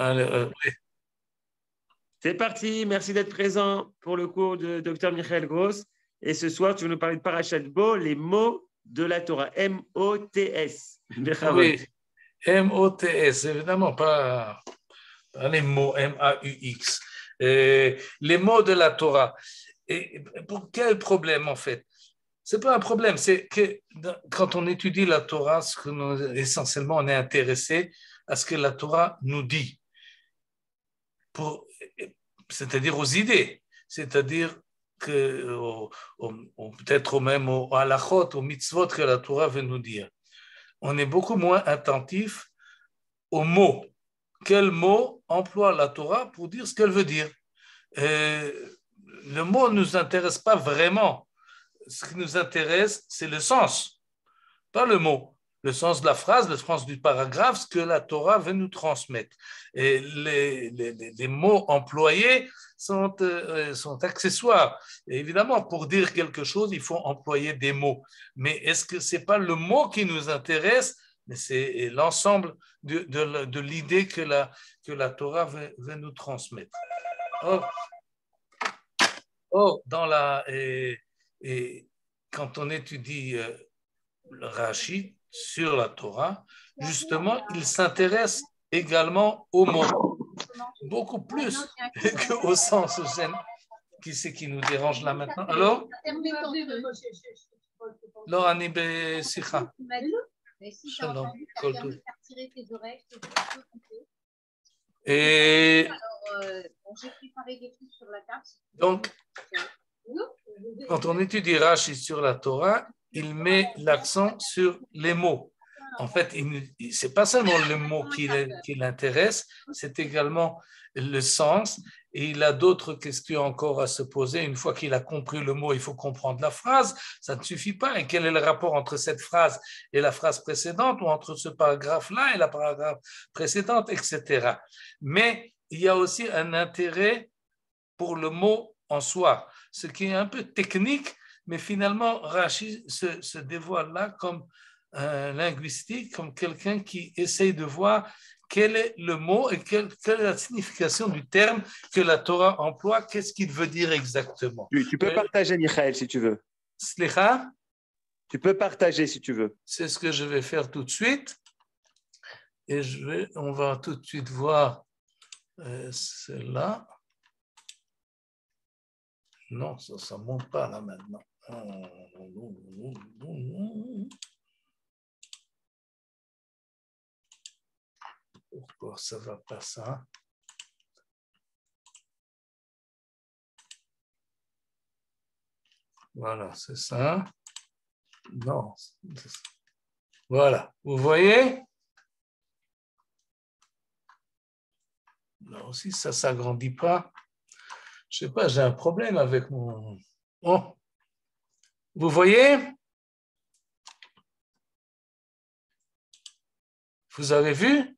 Oui. C'est parti, merci d'être présent pour le cours de Dr Michael Gross. Et ce soir, tu veux nous parler de Parashat Bo, les mots de la Torah, M-O-T-S. Oui, M-O-T-S, évidemment, pas les mots M-A-U-X. Les mots de la Torah. Et pour quel problème, en fait? Ce n'est pas un problème, c'est que quand on étudie la Torah, essentiellement, on est intéressé à ce que la Torah nous dit, c'est-à-dire aux idées, c'est-à-dire peut-être même aux halachot, aux mitzvot que la Torah veut nous dire. On est beaucoup moins attentif aux mots. Quel mot emploie la Torah pour dire ce qu'elle veut dire? Le mot ne nous intéresse pas vraiment. Ce qui nous intéresse, c'est le sens, pas le mot. Le sens de la phrase, le sens du paragraphe, ce que la Torah veut nous transmettre. Et les mots employés sont accessoires. Et évidemment, pour dire quelque chose, il faut employer des mots. Mais est-ce que ce n'est pas le mot qui nous intéresse, mais c'est l'ensemble de l'idée que la Torah veut nous transmettre. Quand on étudie le Rashi sur la Torah, justement, il s'intéresse également aux mots, beaucoup plus qu'au sens général. Qui c'est qui nous dérange là maintenant? Alors? לא, אני בשיחה. שלום, כל טוב. Et donc, quand on étudie Rashi sur la Torah, il met l'accent sur les mots. En fait, ce n'est pas seulement le mot qui l'intéresse, c'est également le sens. Et il a d'autres questions encore à se poser. Une fois qu'il a compris le mot, il faut comprendre la phrase. Ça ne suffit pas. Et quel est le rapport entre cette phrase et la phrase précédente, ou entre ce paragraphe-là et la paragraphe précédente, etc. Mais il y a aussi un intérêt pour le mot en soi, ce qui est un peu technique, mais finalement, Rashi se dévoile là comme un linguistique, comme quelqu'un qui essaye de voir quel est le mot et quelle est la signification du terme que la Torah emploie, qu'est-ce qu'il veut dire exactement. Tu peux partager, Michael, si tu veux. Slicha? Tu peux partager si tu veux. C'est ce que je vais faire tout de suite. Et on va tout de suite voir cela. Non, ça ne monte pas là maintenant. Pourquoi ça ne va pas ça? Voilà, c'est ça. Non. Voilà, vous voyez? Là aussi, ça ne s'agrandit pas. Je ne sais pas, j'ai un problème avec mon... Oh. Vous voyez? Vous avez vu?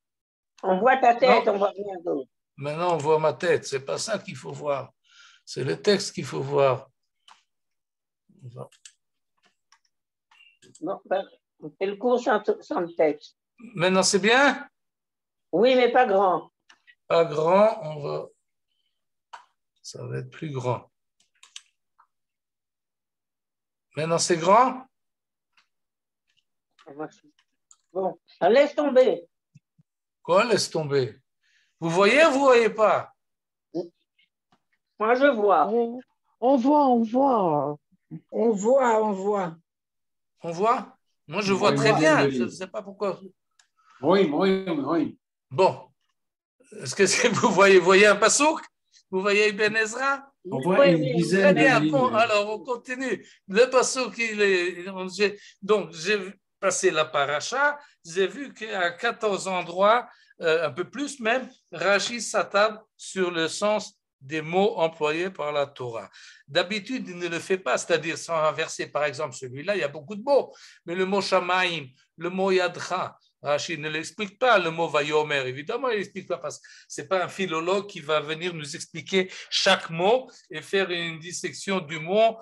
On voit ta tête, on voit rien d'autre. Maintenant, on voit ma tête. Ce n'est pas ça qu'il faut voir. C'est le texte qu'il faut voir. Non, c'est le cours sans le texte. Maintenant, c'est bien? Oui, mais pas grand. Pas grand, ça va être plus grand. Maintenant, c'est grand? Bon, laisse tomber. Quoi, laisse tomber? Vous voyez ou vous ne voyez pas? Moi, je vois. On voit. On voit. On voit? Moi, je vois très bien. Je ne sais pas pourquoi. Oui. Bon. Est-ce que vous voyez un passouk? Vous voyez Ibn Ezra? On voit une dizaine Très bien. de lignes. Bon, alors, on continue. Le passouk, donc, j'ai passé la paracha. J'ai vu qu'à 14 endroits, un peu plus même, Rashi s'attarde sur le sens des mots employés par la Torah. D'habitude, il ne le fait pas, c'est-à-dire sans un verset, par exemple, celui-là, il y a beaucoup de mots, mais le mot Shamaim, le mot Yadcha, Rashi ne l'explique pas, le mot Vayomer, évidemment, il n'explique pas, parce que ce n'est pas un philologue qui va venir nous expliquer chaque mot et faire une dissection du mot,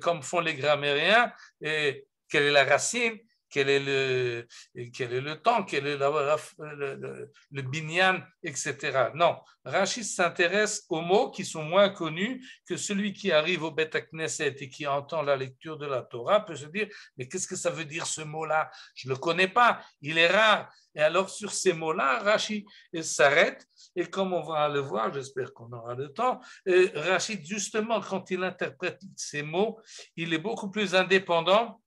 comme font les grammairiens, et quelle est la racine, quel est le temps, quel est le binyan, etc. Non, Rashi s'intéresse aux mots qui sont moins connus, que celui qui arrive au Beit Knesset et qui entend la lecture de la Torah peut se dire, mais qu'est-ce que ça veut dire ce mot-là? Je ne le connais pas, il est rare. Et alors sur ces mots-là, Rashi s'arrête, et comme on va le voir, j'espère qu'on aura le temps, Rachid, justement, quand il interprète ces mots, il est beaucoup plus indépendant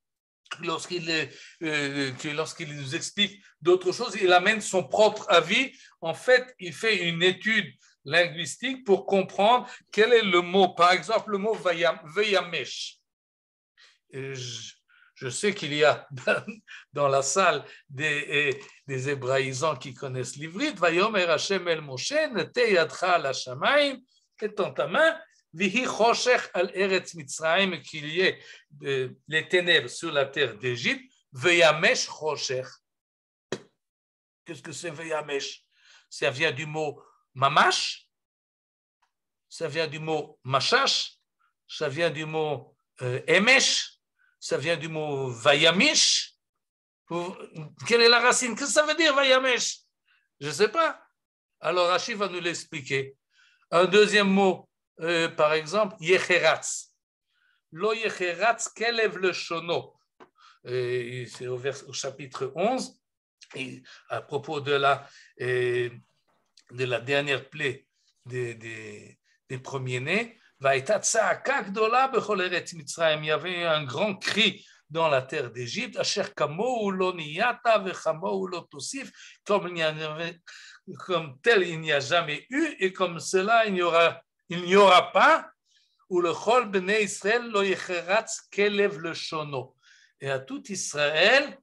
lorsqu'il nous explique d'autres choses. Il amène son propre avis. En fait, il fait une étude linguistique pour comprendre quel est le mot. Par exemple, le mot veyamesh. Je sais qu'il y a dans la salle des hébraïsants qui connaissent l'ivrit. Vayomer Hashem el Moshe, nete yadcha al hashamayim, étends ta main, vihi choshech al eretz Mitzrayim, qu'il y ait les ténèbres sur la terre d'Égypte, veyamesh choshech. Qu'est-ce que c'est veyamesh? Ça vient du mot mamash, ça vient du mot mashash, ça vient du mot emesh, ça vient du mot vayamish. Quelle est la racine? Qu'est-ce que ça veut dire vayamish? Je ne sais pas. Alors Rashi va nous l'expliquer. Un deuxième mot, par exemple, yecheratz. Lo yecheratz kelev le shono. C'est au chapitre 11, et à propos de la dernière plaie des premiers-nés. Il y avait un grand cri dans la terre d'Égypte, comme tel il n'y a jamais eu, et comme cela il n'y aura pas, ou le chol bnei Israël lo yecheratz kelev le shono. Et à tout Israël,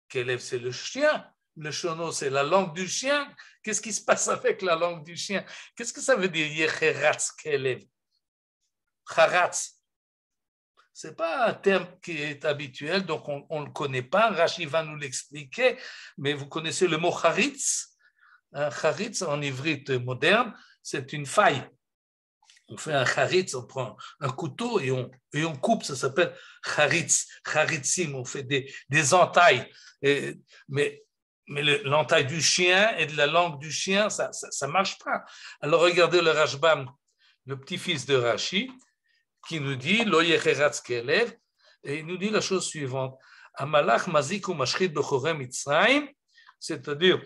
kelev c'est le chien, le shono c'est la langue du chien. Qu'est-ce qui se passe avec la langue du chien? Qu'est-ce que ça veut dire yecheratz kelev? Charatz. Ce n'est pas un terme qui est habituel, donc on ne le connaît pas. Rashi va nous l'expliquer, mais vous connaissez le mot charitz. Charitz en ivrite moderne, c'est une faille. On fait un charitz, on prend un couteau et on coupe, ça s'appelle charitz, charitzim, on fait des entailles. Mais l'entaille du chien et de la langue du chien, ça ne marche pas. Alors regardez le Rashbam, le petit-fils de Rashi, qui nous dit Lo yecheratz kelev, et il nous dit la chose suivante: Amalach mazik u mashchit bechorei Mitzrayim, c'est-à-dire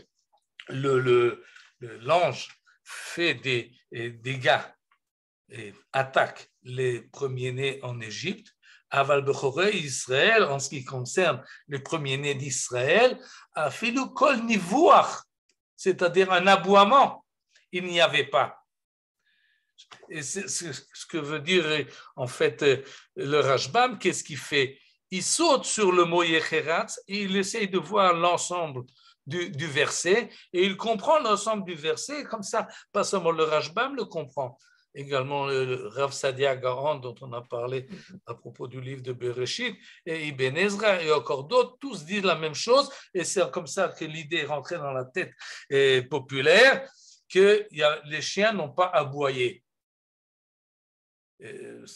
l'ange fait des dégâts et attaque les premiers-nés en Égypte. Aval bechorei Israël, en ce qui concerne les premiers-nés d'Israël, afilu kol nivuach, c'est-à-dire un aboiement, il n'y avait pas. Et c'est ce que veut dire en fait le Rashbam. Qu'est-ce qu'il fait? Il saute sur le mot yecheratz et il essaye de voir l'ensemble du verset, et il comprend l'ensemble du verset comme ça. Pas seulement le Rashbam le comprend, également le Rav Sadia Gaon dont on a parlé à propos du livre de Bereshit, et Ibn Ezra et encore d'autres, tous disent la même chose, et c'est comme ça que l'idée est rentrée dans la tête populaire que les chiens n'ont pas aboyé.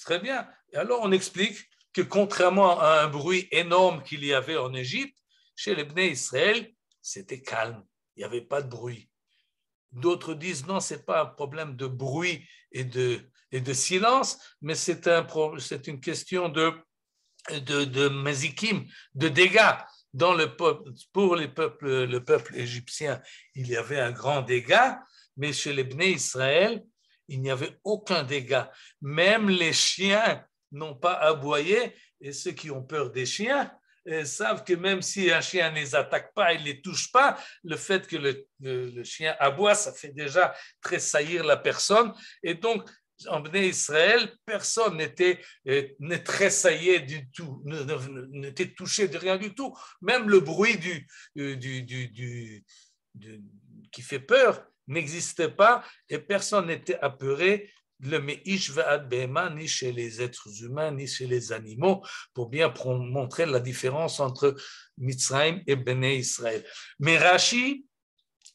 Très bien. Et alors on explique que contrairement à un bruit énorme qu'il y avait en Égypte, chez les Bnei Israël, c'était calme, il n'y avait pas de bruit. D'autres disent non, ce n'est pas un problème de bruit et de silence, mais c'est une question de mazikim, de dégâts. Pour le peuple égyptien, il y avait un grand dégât, mais chez les Bnei Israël, il n'y avait aucun dégât. Même les chiens n'ont pas aboyé, et ceux qui ont peur des chiens savent que même si un chien ne les attaque pas, il ne les touche pas, le fait que le chien aboie, ça fait déjà tressaillir la personne. Et donc, en Bnei Israël, personne n'était tressaillé du tout, n'était touché de rien du tout. Même le bruit qui fait peur n'existait pas, et personne n'était apeuré, le Meish ve'ad Behema, ni chez les êtres humains, ni chez les animaux, pour bien montrer la différence entre Mitzrayim et Bnei Israël. Mais Rashi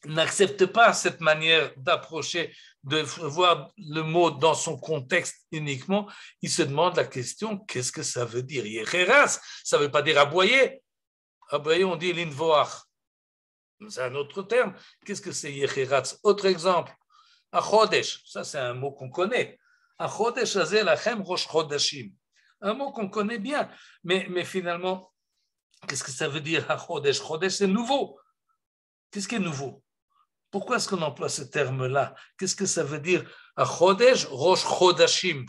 n'accepte pas cette manière d'approcher, de voir le mot dans son contexte uniquement. Il se demande la question, qu'est-ce que ça veut dire? Yecheratz, ça ne veut pas dire aboyer, Abraham, on dit l'invoach. C'est un autre terme. Qu'est-ce que c'est Yechiratz? Autre exemple. Achodesh, ça c'est un mot qu'on connaît. Achodesh azeh lachem rosh chodashim. Un mot qu'on connaît bien. Mais finalement, qu'est-ce que ça veut dire Achodesh? Chodesh, c'est nouveau. Qu'est-ce qui est nouveau? Pourquoi est-ce qu'on emploie ce terme-là? Qu'est-ce que ça veut dire Achodesh rosh chodashim?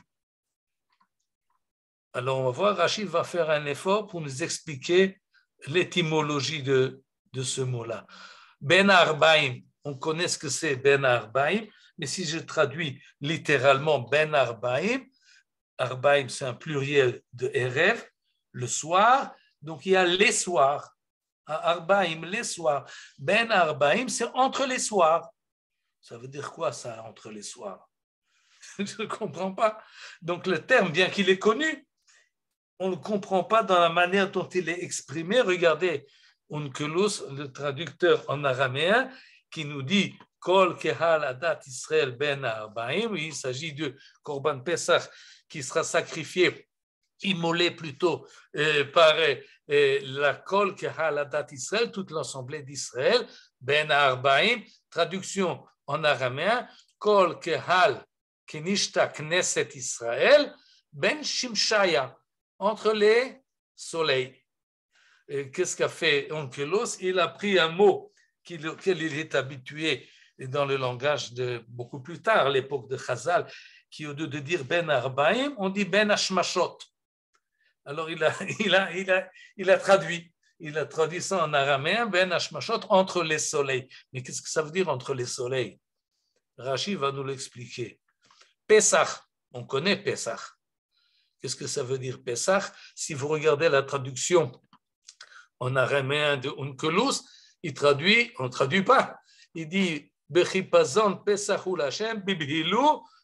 Alors on va voir, Rachid va faire un effort pour nous expliquer l'étymologie de ce mot-là. Ben Arbaim, on connaît ce que c'est Ben Arbaim, mais si je traduis littéralement Ben Arbaim, Arbaim c'est un pluriel de Erev, le soir, donc il y a les soirs. Arbaim, les soirs. Ben Arbaim, c'est entre les soirs. Ça veut dire quoi ça, entre les soirs? Je ne comprends pas. Donc le terme, bien qu'il est connu, on ne le comprend pas dans la manière dont il est exprimé. Regardez, Onkelos, le traducteur en araméen, qui nous dit Kol kehal adat Israël ben Arbaim, il s'agit de Korban Pesach qui sera sacrifié, immolé plutôt par la Kol kehal adat Israël, toute l'assemblée d'Israël, ben Arbaim, traduction en araméen, Kol kehal kenishta knesset Israël, ben Shimshaya, entre les soleils. Qu'est-ce qu'a fait Onkelos? Il a pris un mot auquel il est habitué dans le langage de beaucoup plus tard, à l'époque de Chazal, qui au lieu de dire Ben Arbaim, on dit Ben Hashmashot. Alors il a traduit. Il a traduit ça en araméen, Ben Hashmashot, entre les soleils. Mais qu'est-ce que ça veut dire entre les soleils? Rashi va nous l'expliquer. Pesach, on connaît Pesach. Qu'est-ce que ça veut dire Pesach? Si vous regardez la traduction en araméen de Onkelos, il traduit, on ne traduit pas. Il dit Bechipazon Pesachul Hashem Bibhilu,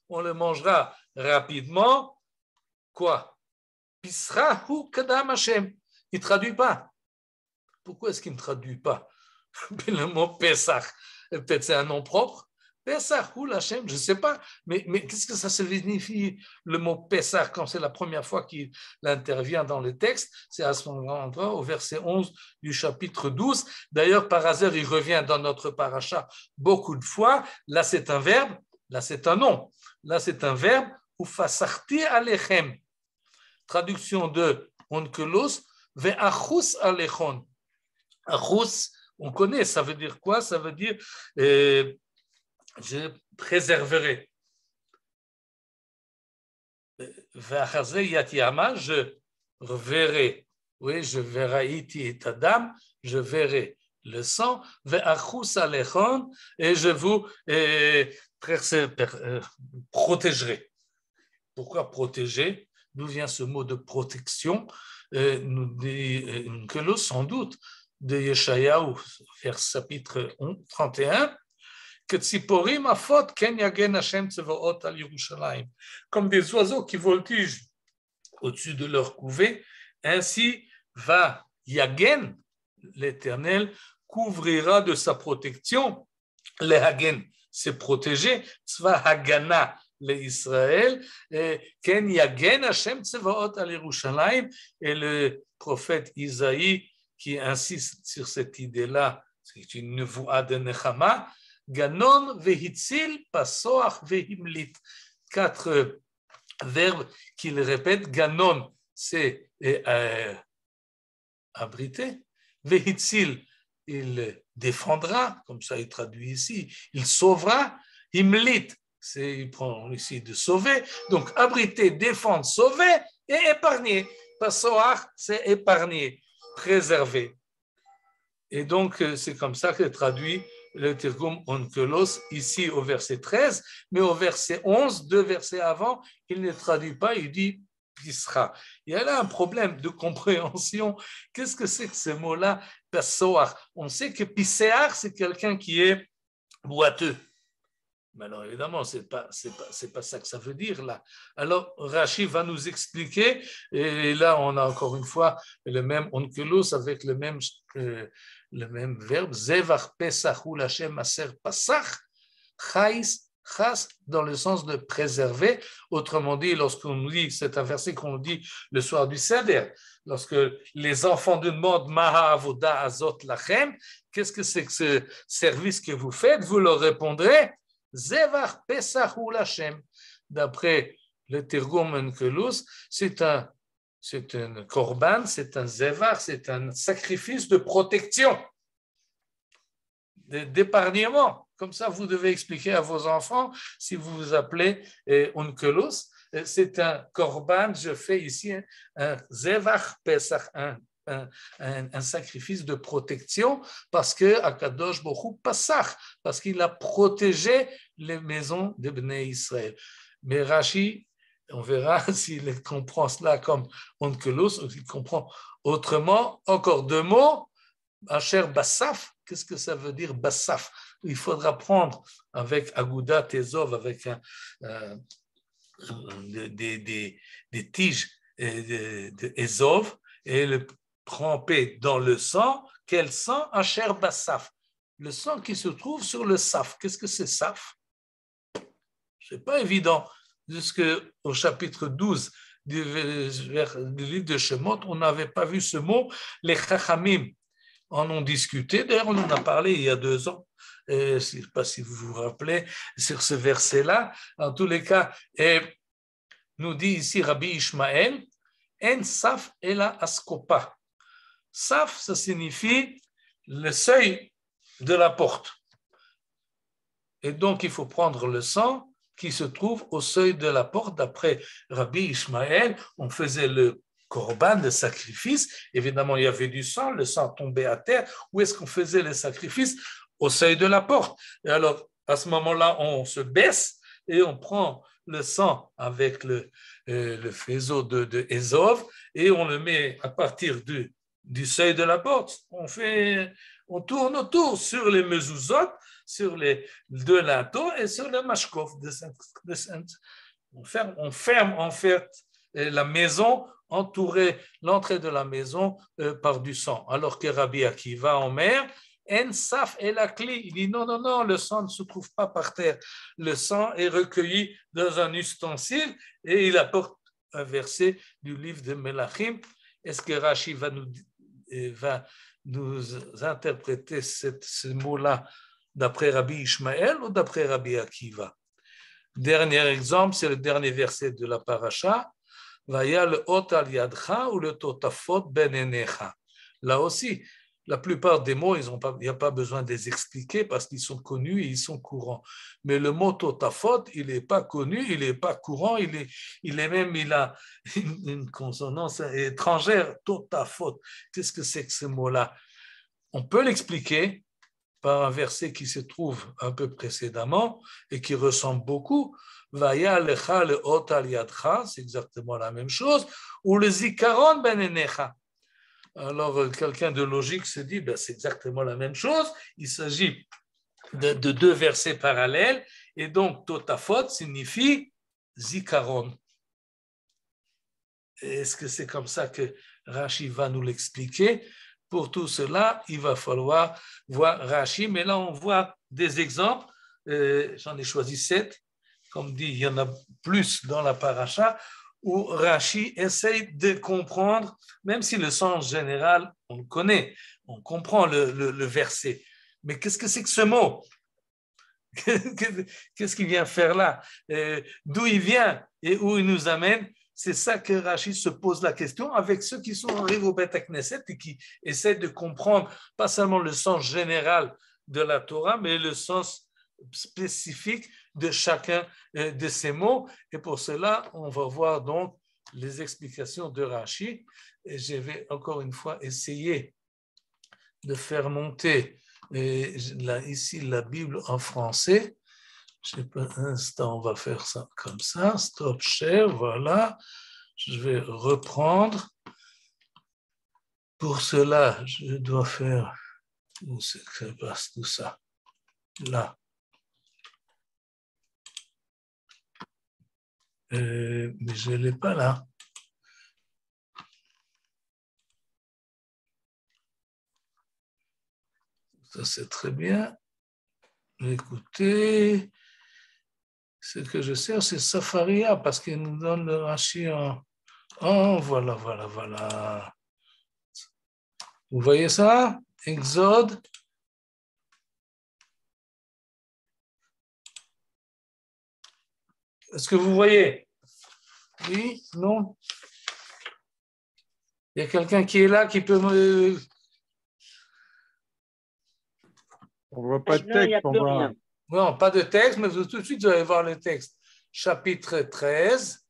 on le mangera rapidement. Quoi? Pisrahu Kadam Hashem. Il ne traduit pas. Pourquoi est-ce qu'il ne traduit pas le mot Pesach? Peut-être c'est un nom propre. Pesach ou Hashem, je ne sais pas, mais qu'est-ce que ça signifie le mot Pesach quand c'est la première fois qu'il intervient dans le texte? C'est à ce moment-là, au verset 11 du chapitre 12. D'ailleurs, par hasard, il revient dans notre paracha beaucoup de fois. Là, c'est un verbe, là, c'est un nom. Là, c'est un verbe, ufasachti alechem. Traduction de Onkelos, ve'achus alechon. Achus, on connaît, ça veut dire quoi? Ça veut dire je préserverai. Je reverrai. Oui, je verrai Tadam, je verrai le sang, et je vous protégerai. Pourquoi protéger? D'où vient ce mot de protection? Nous dit que sans doute de Yeshayahu, vers chapitre 31. Comme des oiseaux qui voltigent au-dessus de leur couvée, ainsi va Yagen, l'Éternel, couvrira de sa protection. Le Hagen, c'est protéger. Tzva Hagana, l'Israël. Ken Yagen Hashem Tzevaot al Yerushalayim. Et le prophète Isaïe, qui insiste sur cette idée-là, c'est une nevoua de Nechama. Ganon vehitzil, pasoach vehimlit. 4 verbes qu'il répète. Ganon, c'est abriter. Vehitzil, il défendra, comme ça il traduit ici. Il sauvera. Himlit, c'est, il prend ici de sauver. Donc abriter, défendre, sauver et épargner. Pasoach, c'est épargner, préserver. Et donc c'est comme ça que traduit le Tirgum Onkelos ici au verset 13, mais au verset 11, 2 versets avant, il ne traduit pas, il dit Pisra. Il y a là un problème de compréhension. Qu'est-ce que c'est que ce mot-là, Passoar? On sait que Pisséar, c'est quelqu'un qui est boiteux. Mais alors évidemment, c'est pas ça que ça veut dire là. Alors Rashi va nous expliquer, et là on a encore une fois le même Onkelos avec le même verbe, Zevach Pesach ou Hashem Aser Pasach, Chais chas dans le sens de préserver. Autrement dit, lorsqu'on lit, c'est un verset qu'on dit le soir du Seder, lorsque les enfants demandent Maha avoda azot lachem, qu'est-ce que c'est que ce service que vous faites? Vous leur répondrez Zevach Pesach ou Lachem. D'après le Tirgum Onkelos, c'est un korban, c'est un zevach, c'est un sacrifice de protection, d'épargnement. Comme ça, vous devez expliquer à vos enfants, si vous vous appelez Onkelos, c'est un korban, je fais ici un zevach pesach, un sacrifice de protection, parce que Akadosh Baruch Hu Passach, parce qu'il a protégé les maisons de Bnei Israël. Mais Rashi, on verra s'il comprend cela comme Onkelos ou s'il comprend autrement. Encore deux mots. Asher Bassaf, qu'est-ce que ça veut dire Bassaf? Il faudra prendre avec Aguda Tezov, avec des tiges de Ezov et le tremper dans le sang. Quel sang? Asher Bassaf. Le sang qui se trouve sur le saf. Qu'est-ce que c'est saf? C'est pas évident. Jusqu'au chapitre 12 du livre de Shemot, on n'avait pas vu ce mot. Les Chachamim en ont discuté. D'ailleurs, on en a parlé il y a 2 ans. Je ne sais pas si vous vous rappelez sur ce verset-là. En tous les cas, nous dit ici Rabbi Ishmael, En saf ela askopa. Saf, ça signifie le seuil de la porte. Et donc, il faut prendre le sang qui se trouve au seuil de la porte. D'après Rabbi Ishmael, on faisait le korban, le sacrifice. Évidemment, il y avait du sang, le sang tombait à terre. Où est-ce qu'on faisait le sacrifice? Au seuil de la porte. Et alors, à ce moment-là, on se baisse et on prend le sang avec le faisceau de Ezov et on le met à partir du seuil de la porte. On tourne autour sur les mezuzot, sur les 2 linteaux et sur le mashkof. On ferme en fait la maison, entourer l'entrée de la maison par du sang. Alors que Rabbi Akiva en mer, En saf et la clé, il dit non, le sang ne se trouve pas par terre. Le sang est recueilli dans un ustensile et il apporte un verset du livre de Melachim. Est-ce que Rashi va nous interpréter ce mot-là d'après Rabbi Ishmael ou d'après Rabbi Akiva? Dernier exemple, c'est le dernier verset de la paracha. Vaya le ot al yadcha ou le totafot ben enecha. Là aussi, la plupart des mots, il n'y a pas besoin de les expliquer parce qu'ils sont connus et ils sont courants. Mais le mot totafot, il n'est pas connu, il n'est pas courant, il a une consonance étrangère, totafot. Qu'est-ce que c'est que ce mot-là? On peut l'expliquer par un verset qui se trouve un peu précédemment et qui ressemble beaucoup. Vaya lecha le ot al yadcha, c'est exactement la même chose, ou le zikaron ben enecha. Alors, quelqu'un de logique se dit, c'est exactement la même chose. Il s'agit de 2 versets parallèles. Et donc, totafot signifie zikaron. Est-ce que c'est comme ça que Rashi va nous l'expliquer? Pour tout cela, il va falloir voir Rashi. Mais là, on voit des exemples. J'en ai choisi 7. Comme dit, il y en a plus dans la paracha, où Rashi essaye de comprendre, même si le sens général, on le connaît, on comprend le verset. Mais qu'est-ce que c'est que ce mot? Qu'est-ce qu'il vient faire là? D'où il vient et où il nous amène? C'est ça que Rashi se pose la question avec ceux qui sont arrivés au Beth Knesset et qui essaient de comprendre pas seulement le sens général de la Torah, mais le sens spécifique de chacun de ces mots. Et pour cela, on va voir donc les explications de Rashi. Et je vais encore une fois essayer de faire monter ici la Bible en français. Je sais pas, un instant, on va faire ça comme ça. Stop share, voilà. Je vais reprendre. Pour cela, je dois faire... Où c'est que ça passe tout ça? Là. Mais je ne l'ai pas là. Ça, c'est très bien. Écoutez, Ce que je sers, c'est Safaria, parce qu'il nous donne le Rashi en... Oh, voilà. Vous voyez ça? Exode. Est-ce que vous voyez? Oui? Non? Il y a quelqu'un qui est là qui peut me... On voit pas de Non, il n'y a texte, on plus voit. rien. Non, pas de texte, mais tout de suite, vous allez voir le texte. Chapitre 13.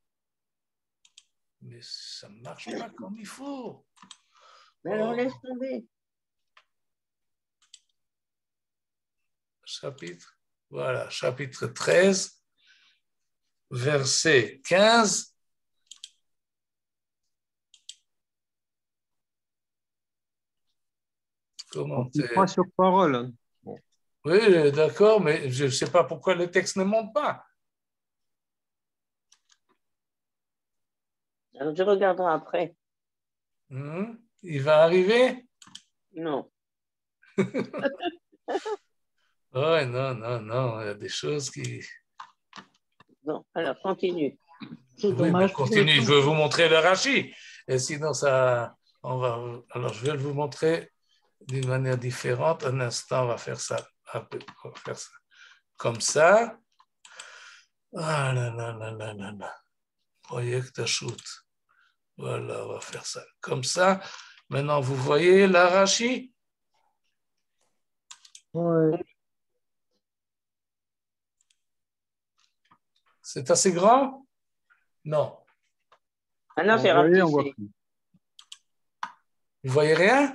Mais ça ne marche pas comme il faut. Mais alors, laisse tomber. Chapitre 13, verset 15. On ne pas sur parole. Hein. Bon. Oui, d'accord, mais je ne sais pas pourquoi le texte ne monte pas. Alors, je regarderai après. Il va arriver? Non. Oh, non, il y a des choses qui... Non, alors, continue. Oui, mais continue, je veux vous montrer le Rashi. Et sinon, alors, je vais vous montrer d'une manière différente. Un instant, on va faire ça. On va faire ça. Comme ça. Ah là là. Project shoot. Voilà, on va faire ça. Comme ça. Maintenant, vous voyez la Rashi? Oui. C'est assez grand? Non. Ah non, c'est voit rapetissé. plus. Vous voyez rien?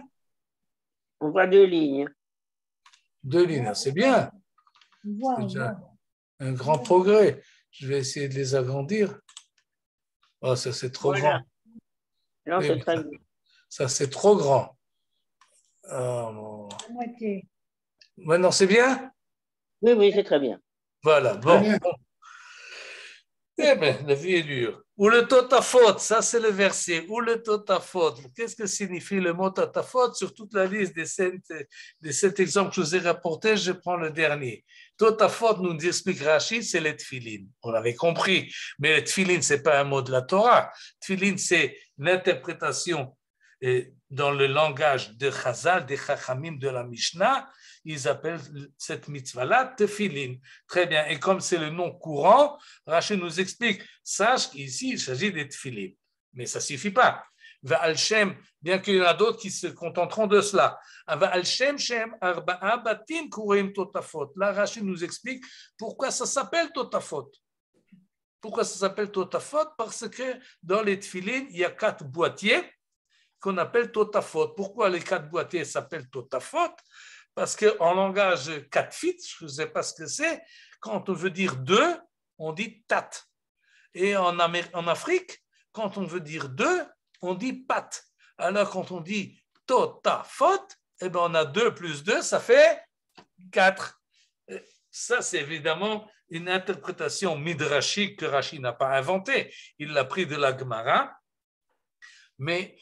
On voit 2 lignes. 2 lignes, c'est bien. C'est déjà un grand progrès. Je vais essayer de les agrandir. Oh, ça, c'est trop grand. Non, Oui, c'est très bien. ça, c'est trop grand. Oh, moitié. maintenant, c'est bien? Oui, c'est très bien. Voilà, bon. Eh bien, la vie est dure. Ou le totafot, ça c'est le verset. Ou le totafot. Qu'est-ce que signifie le mot totafot? Sur toute la liste des 7 exemples que je vous ai rapportés, je prends le dernier. Totafot, nous explique Rashi, c'est les tfilin. On l'avait compris. Mais les tfilin, ce n'est pas un mot de la Torah. Tfilin, c'est l'interprétation dans le langage de Chazal, des Chachamim de la Mishnah. Ils appellent cette mitzvah-là tefilin. Très bien. Et comme c'est le nom courant, Rashi nous explique, sache qu'ici, il s'agit des tefilin. Mais ça ne suffit pas. Va'al Shem, bien qu'il y en a d'autres qui se contenteront de cela. Va'al Shem Shem arba'a batim kureim totafot. Là, Rashi nous explique pourquoi ça s'appelle totafot. Pourquoi ça s'appelle totafot? Parce que dans les tefilin, il y a 4 boîtiers qu'on appelle totafot. Pourquoi les 4 boîtiers s'appellent totafot? Parce qu'en langage katfit, je ne sais pas ce que c'est, quand on veut dire 2, on dit tat. Et en Afrique, quand on veut dire 2, on dit pat. Alors quand on dit totafot, eh ben on a 2 plus 2, ça fait 4. Ça, c'est évidemment une interprétation midrashique que Rashi n'a pas inventée. Il l'a pris de la Gemara. Mais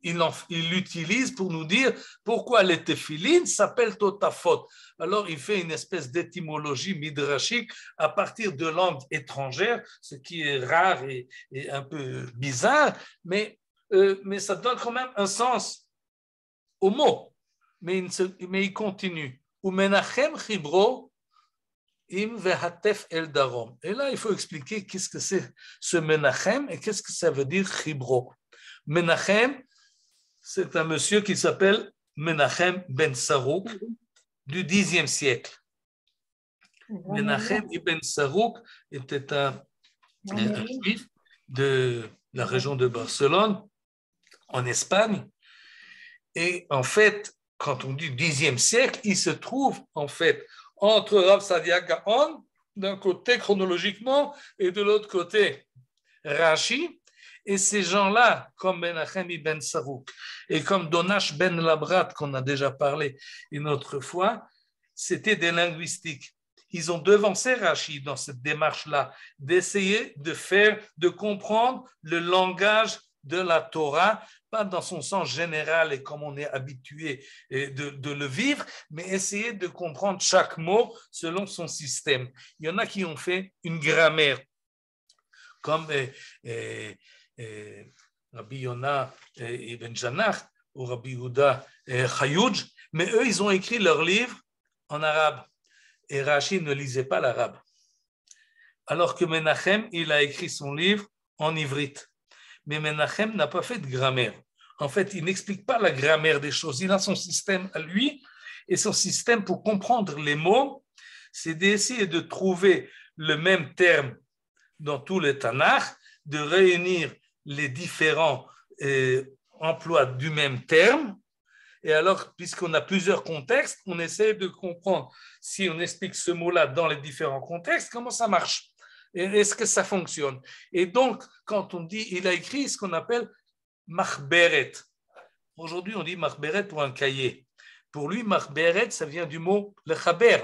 il l'utilise pour nous dire pourquoi les tefilines s'appellent totafot. Alors, il fait une espèce d'étymologie midrashique à partir de langues étrangères, ce qui est rare et un peu bizarre, mais ça donne quand même un sens au mot. Mais il continue. Ou menachem chibro im vehatef el darom. Et là, il faut expliquer qu'est-ce que c'est ce menachem et qu'est-ce que ça veut dire chibro. Menachem, c'est un monsieur qui s'appelle Menachem ben Sarouk du Xe siècle. Menachem ibn Sarouk était un juif de la région de Barcelone, en Espagne. Et en fait, quand on dit Xe siècle, il se trouve en fait entre Rav Sadia Gaon, d'un côté chronologiquement, et de l'autre côté Rashi. Et ces gens-là, comme Menachem ibn Sarouk et comme Donash ben Labrat, qu'on a déjà parlé une autre fois, c'était des linguistiques. Ils ont devancé Rashi dans cette démarche-là, d'essayer de comprendre le langage de la Torah pas dans son sens général et comme on est habitué de le vivre, mais essayer de comprendre chaque mot selon son système. Il y en a qui ont fait une grammaire, comme Rabbi Yonah Ibn Janach ou Rabbi Yehuda Chayouj, mais eux, ils ont écrit leur livre en arabe. Et Rashi ne lisait pas l'arabe. Alors que Menachem, il a écrit son livre en ivrite. Mais Menachem n'a pas fait de grammaire. En fait, il n'explique pas la grammaire des choses. Il a son système à lui, et son système pour comprendre les mots, c'est d'essayer de trouver le même terme dans tout le Tanakh, de réunir les différents emplois du même terme. Et alors, puisqu'on a plusieurs contextes, on essaie de comprendre si on explique ce mot-là dans les différents contextes, comment ça marche. Est-ce que ça fonctionne? Et donc, quand on dit, il a écrit ce qu'on appelle Machberet. Aujourd'hui, on dit Machberet ou un cahier. Pour lui, Machberet, ça vient du mot le chaber.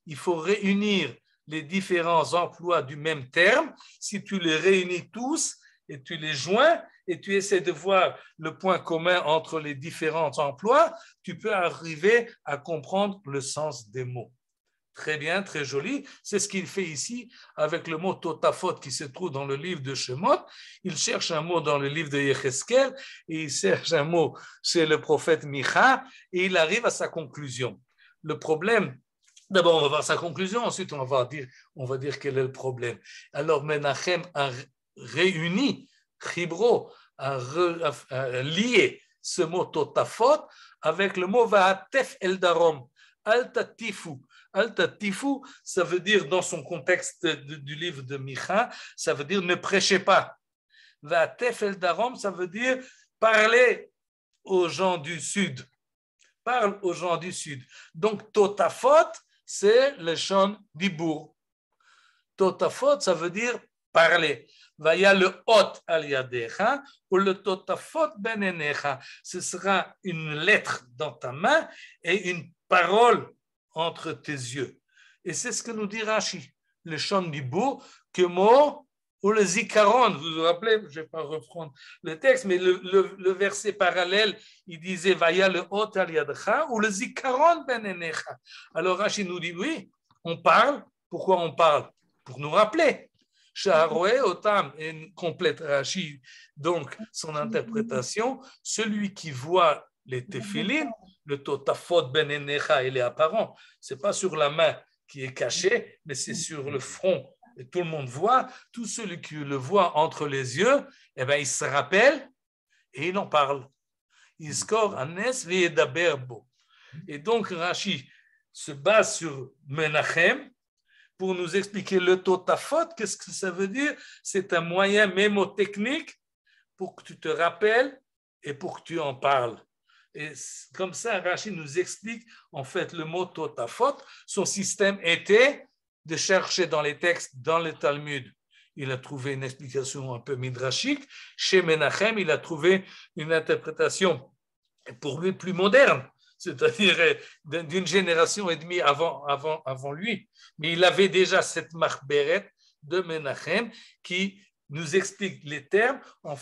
Il faut réunir les différents emplois du même terme. Si tu les réunis tous et tu les joins et tu essaies de voir le point commun entre les différents emplois, tu peux arriver à comprendre le sens des mots. Très bien, très joli. C'est ce qu'il fait ici avec le mot totafot qui se trouve dans le livre de Shemot. Il cherche un mot dans le livre de Yecheskel et il cherche un mot chez le prophète Micha et il arrive à sa conclusion. Le problème, d'abord on va voir sa conclusion, ensuite on va dire quel est le problème. Alors Menachem a réuni, Chibro a lié ce mot totafot avec le mot va'atef el darom, altatifu. Altatifu, ça veut dire, dans son contexte du livre de Micha, ça veut dire ne prêchez pas. Va'atef el darom, ça veut dire parlez aux gens du sud. Parle aux gens du sud. Donc, totafot, c'est le chant d'Ibour. Totafot, ça veut dire parler. Vaya le hot al yadecha ou le totafot benenecha. Ce sera une lettre dans ta main et une parole entre tes yeux. Et c'est ce que nous dit Rashi, le chant d'Ibour, que mot ou le zikaron. Vous vous rappelez, je ne vais pas reprendre le texte, mais le verset parallèle, il disait Vaya le hot al yadecha ou le zikaron benenecha. Alors Rashi nous dit oui, on parle. Pourquoi on parle? Pour nous rappeler. Shaharoé Otam, et complète Rashi, donc son interprétation, celui qui voit les téphilines, le totafot ben enecha, il est apparent, c'est pas sur la main qui est cachée, mais c'est sur le front, et tout le monde voit, tout celui qui le voit entre les yeux, eh ben, il se rappelle et il en parle. Il score anes ve'edaberbo. Et donc Rashi se base sur Menachem, pour nous expliquer le totafot, qu'est-ce que ça veut dire? C'est un moyen mémotechnique pour que tu te rappelles et pour que tu en parles. Et comme ça, Rashi nous explique en fait le mot totafot. Son système était de chercher dans les textes, dans le Talmud. Il a trouvé une explication un peu midrashique. Chez Menachem, il a trouvé une interprétation pour lui plus moderne, c'est-à-dire d'une génération et demie avant lui. Mais il avait déjà cette machberet de Menachem qui nous explique les termes en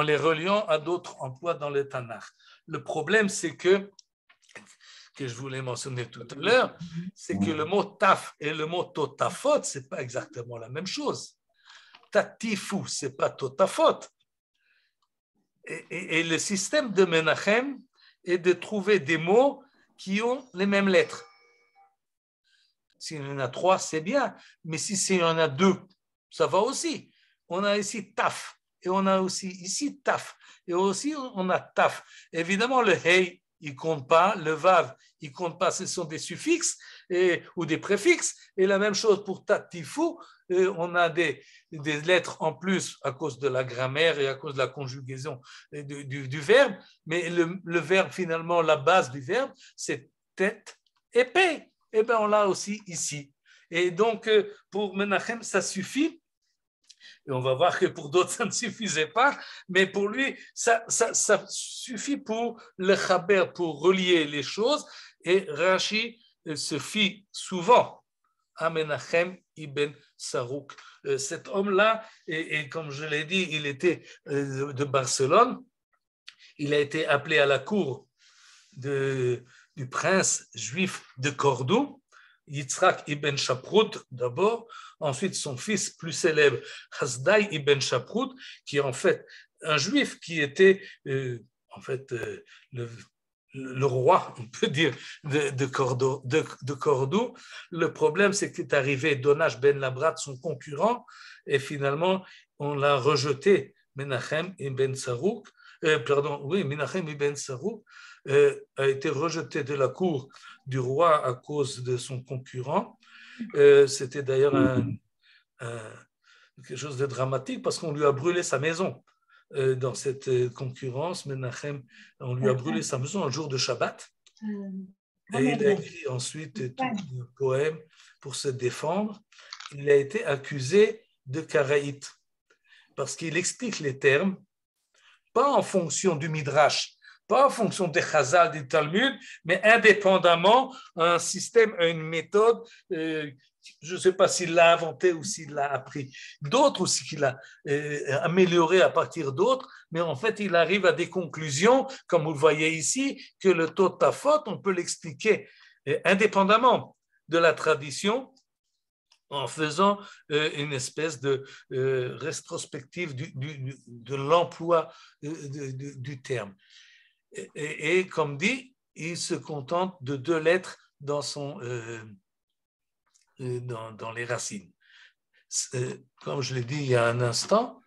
les reliant à d'autres emplois dans le Tanakh. Le problème, c'est que je voulais mentionner tout à l'heure, c'est que le mot taf et le mot totafot, ce n'est pas exactement la même chose. Tatifu, ce n'est pas totafot. Et le système de Menachem est de trouver des mots qui ont les mêmes lettres. S'il y en a 3, c'est bien, mais si il y en a 2, ça va aussi. On a ici taf, et on a aussi ici taf, et aussi on a taf. Évidemment, le hey, il ne compte pas, le vav, il ne compte pas, ce sont des suffixes ou des préfixes, et la même chose pour tatifu, on a des lettres en plus à cause de la grammaire et à cause de la conjugaison du verbe, mais le verbe, finalement, la base du verbe, c'est tête et paix. Eh bien, on l'a aussi ici. Et donc, pour Menachem, ça suffit. Et on va voir que pour d'autres, ça ne suffisait pas. Mais pour lui, ça suffit pour le chaber, pour relier les choses. Et Rashi se fie souvent Menachem ibn Sarouk. Cet homme-là, et comme je l'ai dit, il était de Barcelone. Il a été appelé à la cour du prince juif de Cordoue, Yitzhak ibn Shaprut d'abord, ensuite son fils plus célèbre, Hasdai ibn Shaprut, qui est en fait un juif qui était le roi, on peut dire, de Cordoue. Le problème, c'est qu'il est arrivé Donash ben Labrat, son concurrent, et finalement, on l'a rejeté, Menachem ibn Sarouk, Menachem ibn Sarouk a été rejeté de la cour du roi à cause de son concurrent. C'était d'ailleurs quelque chose de dramatique parce qu'on lui a brûlé sa maison. Dans cette concurrence, Menachem, on lui a brûlé sa maison un jour de Shabbat. Et il a écrit ensuite tout un poème pour se défendre. Il a été accusé de karaït parce qu'il explique les termes, pas en fonction du Midrash, pas en fonction des Chazal, du Talmud, mais indépendamment, un système, une méthode, je ne sais pas s'il l'a inventé ou s'il l'a appris d'autres ou s'il l'a amélioré à partir d'autres, mais en fait, il arrive à des conclusions, comme vous le voyez ici, que le Totafot, on peut l'expliquer indépendamment de la tradition, en faisant une espèce de rétrospective de l'emploi du terme. Et comme dit, il se contente de 2 lettres dans les racines. Comme je l'ai dit il y a un instant,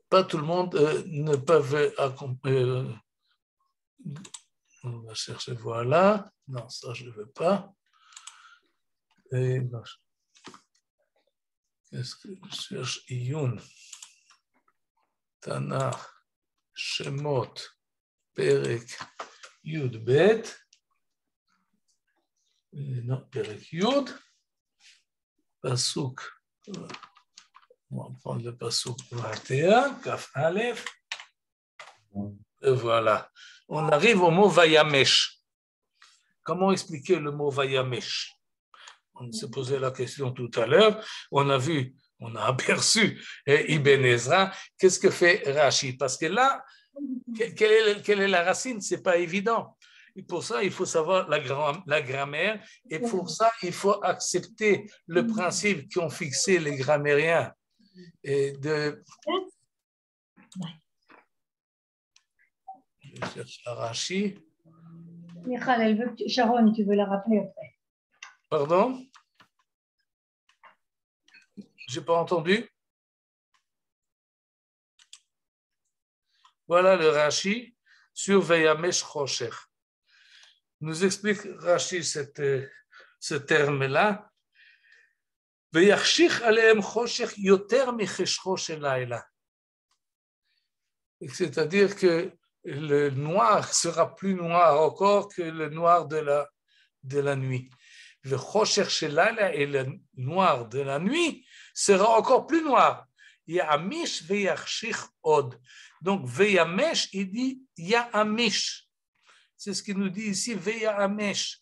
pas tout le monde ne peut accomplir. On va chercher, voilà. Non, ça je ne veux pas. Qu'est-ce que je cherche? Iyun, Tana, Shemot, Perek, Yud, Bet. Non, Perek, Yud. Pasuk. On va prendre le Pasuk 21, Kaf Aleph. Et voilà. On arrive au mot Vayamesh. Comment expliquer le mot Vayamesh? On s'est posé la question tout à l'heure. On a aperçu Ibn Ezra. Qu'est-ce que fait Rashi? Parce que là, quelle est la racine? Ce n'est pas évident. Et pour ça, il faut savoir la grammaire. Et pour ça, il faut accepter le principe qu'ont fixé les grammairiens. Je cherche Rashi. Michal, Sharon, tu veux la rappeler après? Pardon? Je n'ai pas entendu. Voilà le Rashi sur Vayamesh Chosher. Nous explique Rashi ce terme-là. Vayachshich alehem chosher yoter micheshcho shel laila. C'est-à-dire que le noir sera plus noir encore que le noir de la nuit. Le chosher shel laila et le noir de la nuit sera encore plus noir. Ya'amish veyachshich od. Donc, veyamesh, il dit ya'amish. C'est ce qu'il nous dit ici, veyamesh.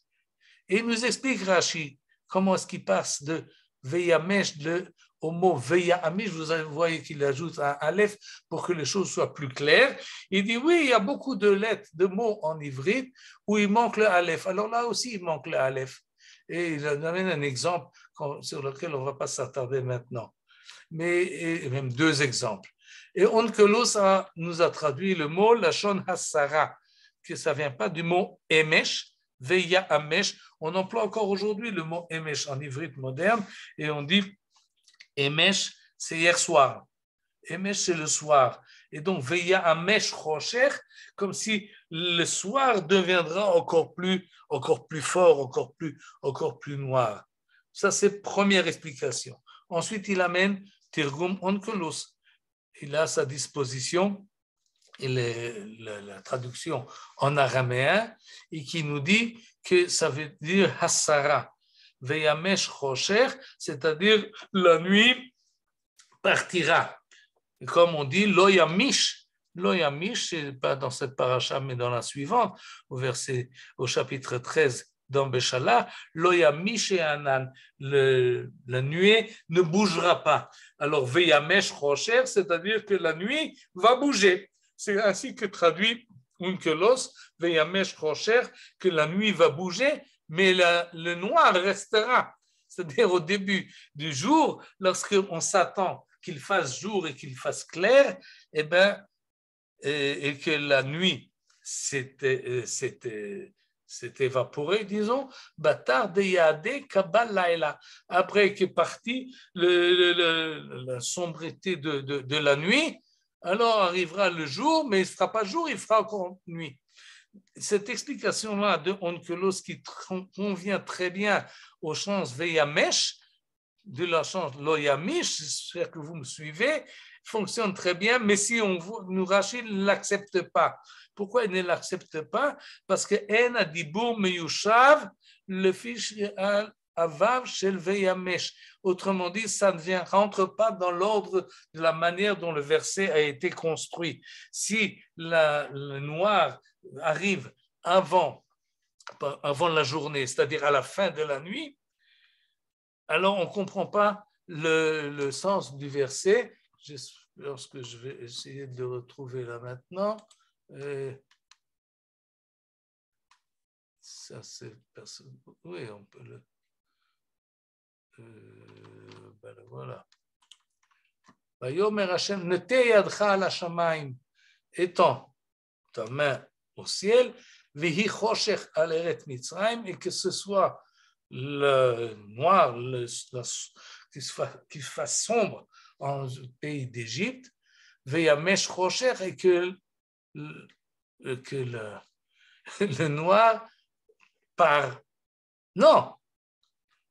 Et il nous explique, Rashi, comment est-ce qu'il passe de veyamesh au mot veyamesh. Vous voyez qu'il ajoute un aleph pour que les choses soient plus claires. Il dit, oui, il y a beaucoup de lettres, de mots en ivrite où il manque le aleph. Alors là aussi, il manque le aleph. Et il amène un exemple sur lequel on ne va pas s'attarder maintenant. Mais même 2 exemples. Et Onkelos nous a traduit le mot Lachon Hassara, que ça ne vient pas du mot Emesh, Veya Amesh. On emploie encore aujourd'hui le mot Emesh en ivrite moderne et on dit Emesh, c'est hier soir. Emesh, c'est le soir. Et donc Veya Amesh Chosher, comme si le soir deviendra encore plus fort, encore plus noir. Ça, c'est première explication. Ensuite, il amène Tirgum Onkelos. Il a à sa disposition la traduction en araméen et qui nous dit que ça veut dire Hassara, Veyamesh Chosher, c'est-à-dire la nuit partira. Et comme on dit Loyamish, c'est pas dans cette paracha mais dans la suivante, au chapitre 13 dans Béchala, Loyamish et Anan, la nuée ne bougera pas. Alors, Veyamesh Rocher, c'est-à-dire que la nuit va bouger. C'est ainsi que traduit Onkelos, Veyamesh Rocher, que la nuit va bouger, mais le noir restera. C'est-à-dire au début du jour, lorsqu'on s'attend qu'il fasse jour et qu'il fasse clair, et que la nuit s'est évaporée, disons, Batar de Yadé Kabbalah. Après qu'est partie la sombreté de la nuit, alors arrivera le jour, mais il ne sera pas jour, il fera encore nuit. Cette explication-là de Onkelos qui convient très bien au sens Veyamesh, de la chance Loyamish, j'espère que vous me suivez, fonctionne très bien, mais si nous Rashi ne l'accepte pas. Pourquoi il ne l'accepte pas? Parce que En Adibur Meyushav, le fiche Avav Shel Veyamesh. Autrement dit, ça ne rentre pas dans l'ordre de la manière dont le verset a été construit. Si le noir arrive avant la journée, c'est-à-dire à la fin de la nuit, alors on ne comprend pas le sens du verset. Lorsque je vais essayer de le retrouver là maintenant, ça c'est oui, on peut le voilà. Vayomer Hashem neteh yadcha al hashamayim, étends ta main au ciel, vihi choshech al eret Mitzrayim, et que ce soit le noir, qui se fasse sombre en pays d'Égypte, veyamesh choshech, et que le noir part. Non,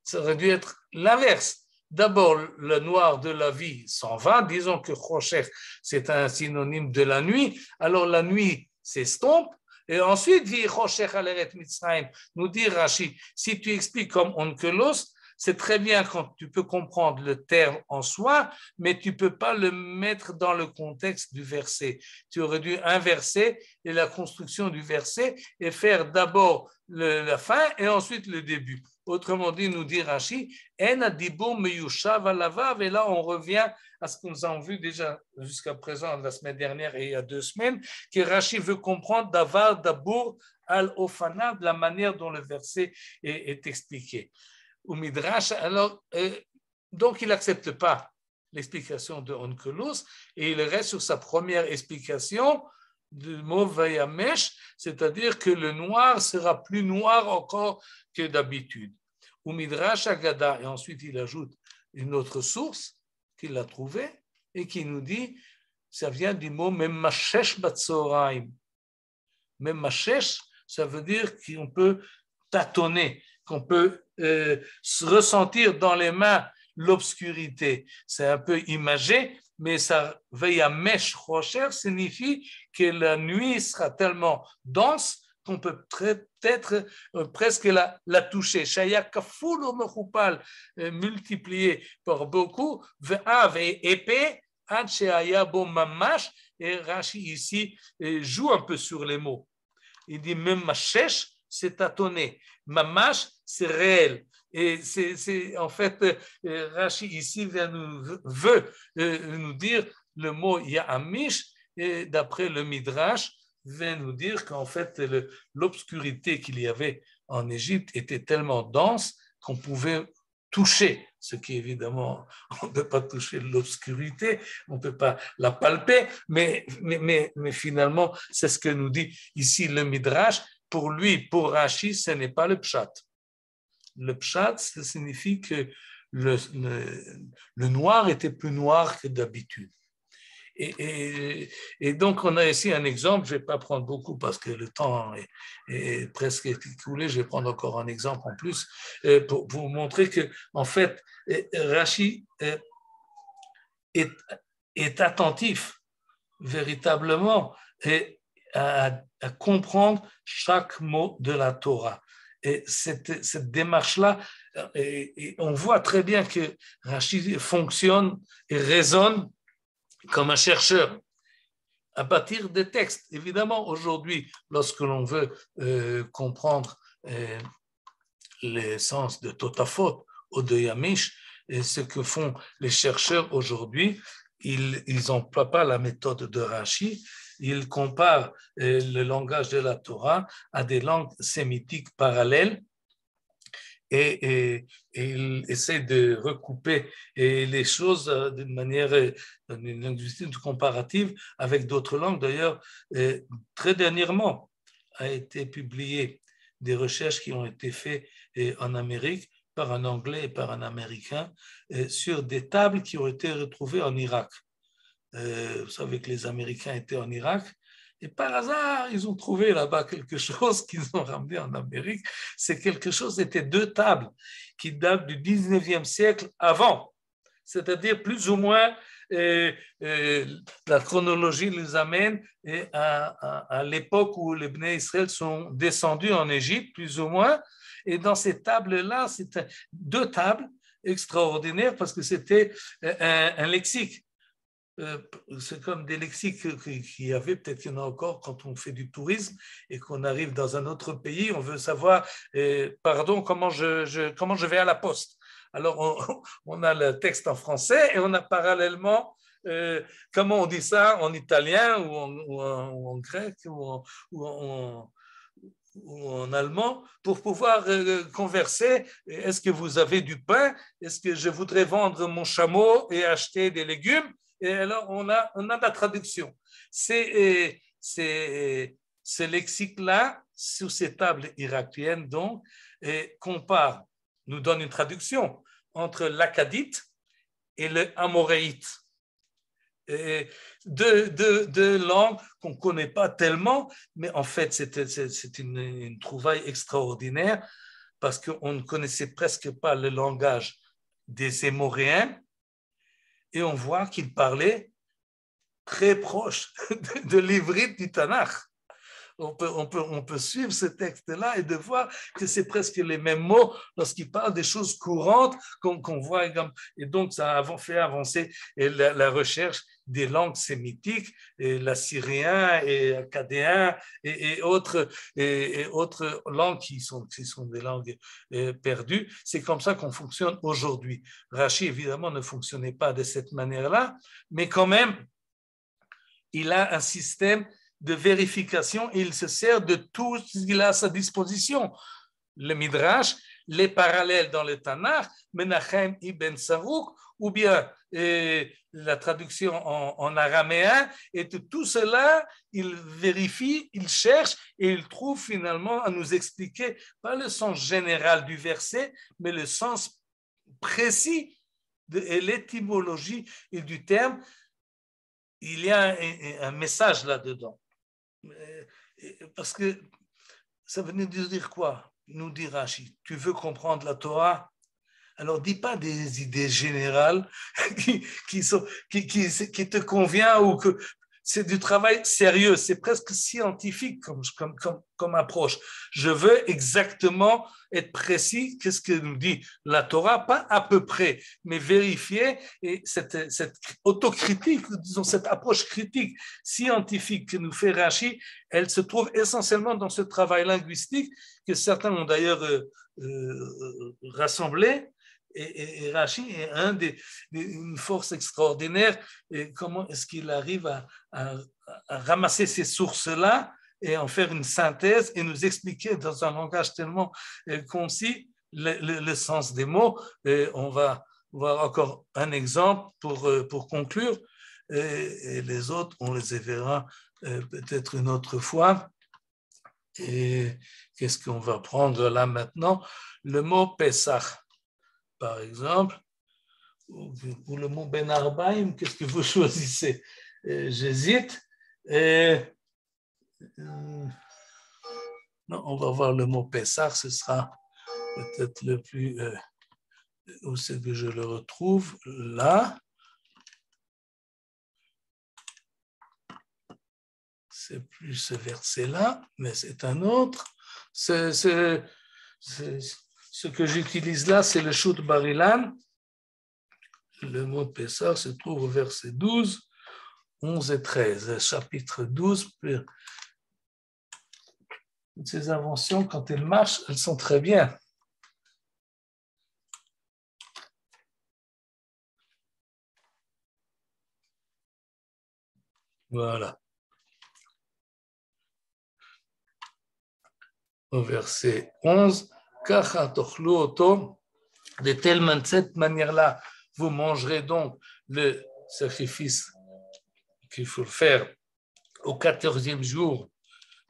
ça aurait dû être l'inverse. D'abord, le noir de la vie s'en va, disons que choshech, c'est un synonyme de la nuit, alors la nuit s'estompe, et ensuite, nous dit Rashi, si tu expliques comme Onkelos, c'est très bien quand tu peux comprendre le terme en soi, mais tu ne peux pas le mettre dans le contexte du verset. Tu aurais dû inverser la construction du verset et faire d'abord la fin et ensuite le début. Autrement dit, nous dit Rashi, En adibur meyushav alavav, et là on revient à ce que nous avons vu déjà jusqu'à présent, la semaine dernière et il y a 2 semaines, que Rashi veut comprendre d'avar dabur al ofanav, la manière dont le verset est expliqué. Ou Midrash, alors, donc il n'accepte pas l'explication de Onkelos et il reste sur sa première explication du mot Vayamesh, c'est-à-dire que le noir sera plus noir encore que d'habitude. Ou Midrash Agada, et ensuite il ajoute une autre source qu'il a trouvée et qui nous dit, ça vient du mot Memmashesh Batzoraim. Memmashesh, ça veut dire qu'on peut tâtonner, qu'on peut ressentir dans les mains l'obscurité. C'est un peu imagé, mais ça Vayamesh Rocher signifie que la nuit sera tellement dense qu'on peut peut-être presque la toucher. Shaya kaful ou mechupal, multiplié par beaucoup, ve'av et épais, ad sheaya bo mamash, et Rashi ici joue un peu sur les mots. Il dit même mashesh, c'est tâtonner. Mamash, c'est réel. Et c'est en fait, Rashi ici veut nous dire le mot Ya'amish, et d'après le Midrash, vient nous dire qu'en fait, l'obscurité qu'il y avait en Égypte était tellement dense qu'on pouvait toucher, ce qui évidemment, on ne peut pas toucher l'obscurité, on ne peut pas la palper, mais finalement, c'est ce que nous dit ici le Midrash. Pour lui, pour Rashi, ce n'est pas le pshat. Le pshat, ça signifie que le noir était plus noir que d'habitude. Et donc, on a ici un exemple, je ne vais pas prendre beaucoup parce que le temps est presque écoulé, je vais prendre encore un exemple en plus pour vous montrer que, en fait, Rashi est attentif véritablement à comprendre chaque mot de la Torah. Et cette démarche-là, et on voit très bien que Rashi fonctionne et raisonne comme un chercheur à partir des textes. Évidemment, aujourd'hui, lorsque l'on veut comprendre les sens de Totafot ou de Yamish. Et ce que font les chercheurs aujourd'hui, ils n'emploient pas la méthode de Rashi, ils comparent le langage de la Torah à des langues sémitiques parallèles et ils essaient de recouper les choses d'une manière linguistique comparative avec d'autres langues. D'ailleurs, très dernièrement, a été publié des recherches qui ont été faites en Amérique par un Anglais et par un Américain sur des tables qui ont été retrouvées en Irak. Vous savez que les Américains étaient en Irak et par hasard, ils ont trouvé là-bas quelque chose qu'ils ont ramené en Amérique. C'est quelque chose, c'était 2 tables qui datent du 19e siècle avant, c'est-à-dire plus ou moins la chronologie les amène à l'époque où les Bnei Israël sont descendus en Égypte, plus ou moins. Et dans ces tables-là, c'était 2 tables extraordinaires parce que c'était un lexique. C'est comme des lexiques qu'il y avait, peut-être qu'il y en a encore quand on fait du tourisme et qu'on arrive dans un autre pays, on veut savoir, pardon, comment je vais à la poste. Alors, on a le texte en français et on a parallèlement, comment on dit ça en italien ou en grec ou en allemand pour pouvoir converser. Est-ce que vous avez du pain? Est-ce que je voudrais vendre mon chameau et acheter des légumes? Et alors, on a la traduction. Ce lexique-là, sur ces tables irakiennes, donc, compare, nous donne une traduction entre l'akkadite et le amoréite. Deux langues qu'on ne connaît pas tellement, mais en fait, c'est une trouvaille extraordinaire parce qu'on ne connaissait presque pas le langage des Émoréens. Et on voit qu'il parlait très proche de l'ivrite du Tanakh. On peut suivre ce texte-là et de voir que c'est presque les mêmes mots lorsqu'il parle des choses courantes qu'on voit. Et donc, ça a fait avancer la recherche des langues sémitiques, l'assyrien et l'akkadien et autres langues qui sont des langues perdues. C'est comme ça qu'on fonctionne aujourd'hui. Rashi, évidemment, ne fonctionnait pas de cette manière-là, mais quand même, il a un système de vérification et il se sert de tout ce qu'il a à sa disposition. Le Midrash, les parallèles dans le Tanakh, Menachem ibn Sarouk, ou bien la traduction en araméen, et tout cela, il vérifie, il cherche et il trouve finalement à nous expliquer, pas le sens général du verset, mais le sens précis et l'étymologie du terme. Il y a un message là-dedans. Parce que ça venait de dire quoi? Nous dit Rashi, tu veux comprendre la Torah? Alors dis pas des idées générales qui te conviennent ou que c'est du travail sérieux, c'est presque scientifique comme approche. Je veux exactement être précis, qu'est-ce que nous dit la Torah, pas à peu près, mais vérifier, et cette autocritique, disons cette approche critique scientifique que nous fait Rashi, elle se trouve essentiellement dans ce travail linguistique que certains ont d'ailleurs rassemblé. Et Rashi est une force extraordinaire. Et comment est-ce qu'il arrive à ramasser ces sources-là et en faire une synthèse et nous expliquer dans un langage tellement concis le sens des mots. Et on va voir encore un exemple pour conclure. Et les autres, on les verra peut-être une autre fois. Et qu'est-ce qu'on va prendre là maintenant? Le mot Pesach. Par exemple, ou le mot Ben Arbaim, qu'est-ce que vous choisissez? J'hésite. Non, on va voir le mot Pessah, ce sera peut-être le plus... où c'est que je le retrouve? Là. C'est plus ce verset-là, mais c'est un autre. Ce que j'utilise là, c'est le Shut Bar Ilan. Le mot Pessah se trouve au verset 12, 11 et 13. Chapitre 12. Toutes ces inventions, quand elles marchent, elles sont très bien. Voilà. Au verset 11, Kacha tochlu oto, de cette manière-là, vous mangerez donc le sacrifice qu'il faut faire au 14e jour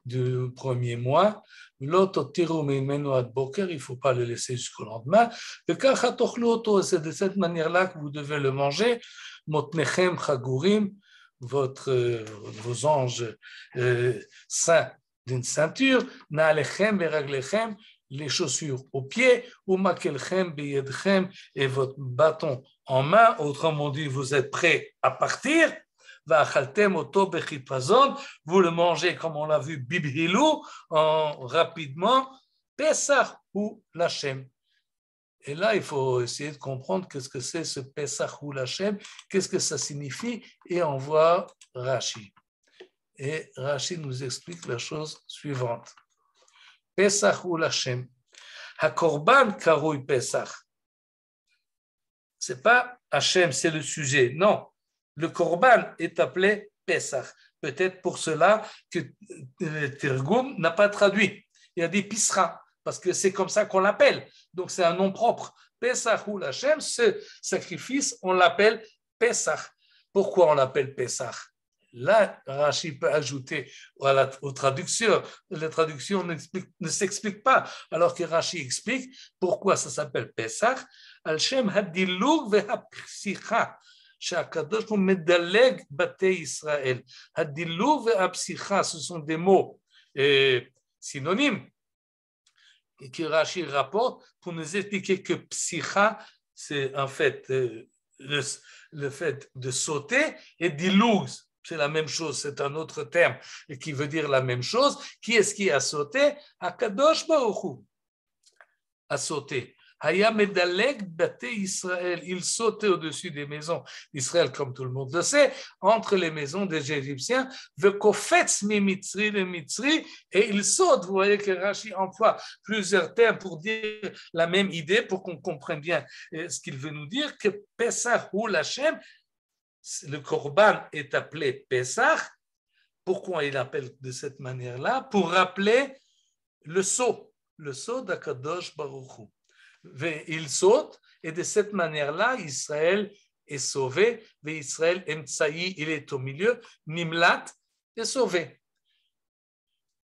du premier mois. L'autre tirou meimenu ad boker, il ne faut pas le laisser jusqu'au lendemain. Le kacha tochlu oto, c'est de cette manière-là que vous devez le manger. Motnechem chagurim, vos anges saints d'une ceinture, na'alechem veraglechem, les chaussures aux pieds, ou makelchem beyedchem, et votre bâton en main, autrement dit, vous êtes prêts à partir. Va'achaltem oto bechipazon, vous le mangez comme on l'a vu, bibhilou, rapidement, Pesach ou Lachem. Et là, il faut essayer de comprendre qu'est-ce que c'est ce Pesach ou Lachem, qu'est-ce que ça signifie, et on voit Rashi. Et Rashi nous explique la chose suivante. Pesach ou Lachem. HaKorban karoui Pesach. C'est pas Hachem, c'est le sujet. Non, le Korban est appelé Pesach. Peut-être pour cela que le Tirgum n'a pas traduit. Il a dit Pisra, parce que c'est comme ça qu'on l'appelle. Donc c'est un nom propre. Pesach ou Hachem, ce sacrifice, on l'appelle Pesach. Pourquoi on l'appelle Pesach? Là, Rashi peut ajouter aux traductions. La traduction ne s'explique pas, alors que Rashi explique pourquoi ça s'appelle Pesach. Al-Shem hadilug ve'apsicha, שהקדוש הוא מדלג בתי ישראל. הדילוג והפסיכה, ce sont des mots synonymes que Rashi rapporte pour nous expliquer que psicha, c'est en fait le fait de sauter, et dilug, c'est la même chose, c'est un autre terme qui veut dire la même chose. Qui est-ce qui a sauté? Akadosh Baruch Hu a sauté. Haya medaleg bate Israël, il sautait au-dessus des maisons d'Israël, comme tout le monde le sait, entre les maisons des Égyptiens, vekofetz mi mitzri le mitzri, et il saute. Vous voyez que Rashi emploie plusieurs termes pour dire la même idée, pour qu'on comprenne bien ce qu'il veut nous dire, que Pesach ou Lachem, le Korban est appelé Pesach. Pourquoi il appelle de cette manière-là? Pour rappeler le saut d'Akadosh Baruch Hu. Il saute, et de cette manière-là, Israël est sauvé. Israël Emtsaï, il est au milieu. Nimlat est sauvé.